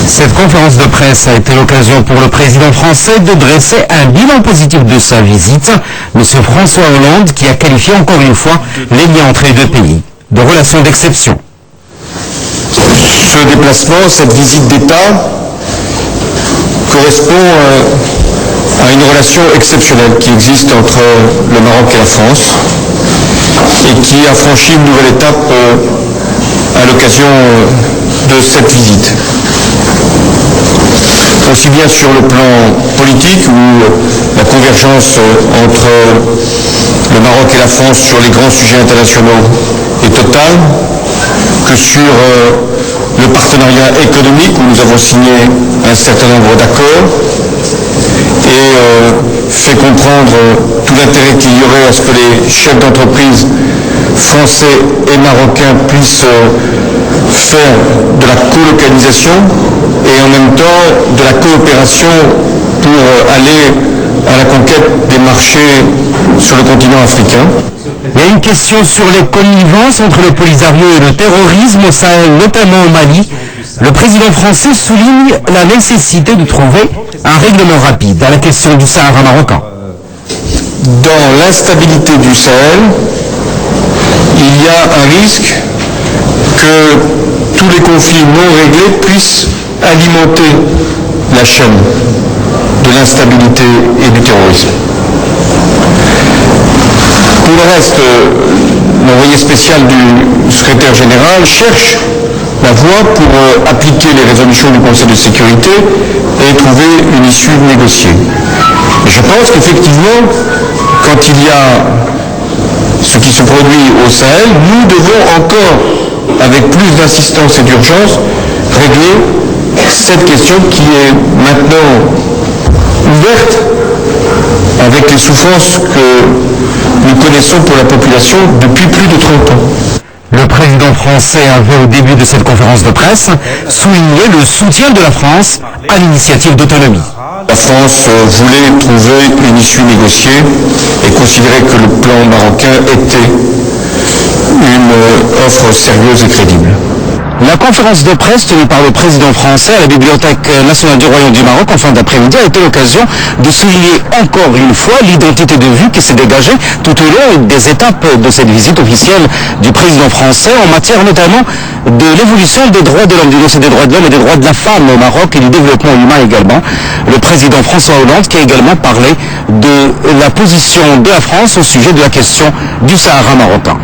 Cette conférence de presse a été l'occasion pour le président français de dresser un bilan positif de sa visite. M. François Hollande qui a qualifié encore une fois les liens entre les deux pays de relations d'exception. Ce déplacement, cette visite d'État, correspond à une relation exceptionnelle qui existe entre le Maroc et la France et qui a franchi une nouvelle étape à l'occasion de cette visite. Aussi bien sur le plan politique où la convergence entre le Maroc et la France sur les grands sujets internationaux est totale, que sur le partenariat économique où nous avons signé un certain nombre d'accords et fait comprendre tout l'intérêt qu'il y aurait à ce que les chefs d'entreprise français et marocains puissent faire de la colocalisation et en même temps de la coopération pour aller à la conquête des marchés sur le continent africain. Il y a une question sur les connivences entre le Polisario et le terrorisme au Sahel, notamment au Mali. Le président français souligne la nécessité de trouver un règlement rapide à la question du Sahara marocain. Dans l'instabilité du Sahel, il y a un risque que tous les conflits non réglés puissent alimenter la chaîne de l'instabilité et du terrorisme. Pour le reste, l'envoyé spécial du secrétaire général cherche la voie pour appliquer les résolutions du Conseil de sécurité et trouver une issue négociée. Et je pense qu'effectivement, quand il y a ce qui se produit au Sahel, nous devons encore, avec plus d'insistance et d'urgence, régler cette question qui est maintenant ouverte avec les souffrances que nous connaissons pour la population depuis plus de 30 ans. Le président français avait, au début de cette conférence de presse, souligné le soutien de la France à l'initiative d'autonomie. La France voulait trouver une issue négociée et considérait que le plan marocain était une offre sérieuse et crédible. La conférence de presse tenue par le président français à la Bibliothèque nationale du Royaume du Maroc en fin d'après-midi a été l'occasion de souligner encore une fois l'identité de vue qui s'est dégagée tout au long des étapes de cette visite officielle du président français en matière notamment de l'évolution des droits de l'homme, du dossier des droits de l'homme et des droits de la femme au Maroc et du développement humain également. Le président François Hollande qui a également parlé de la position de la France au sujet de la question du Sahara marocain.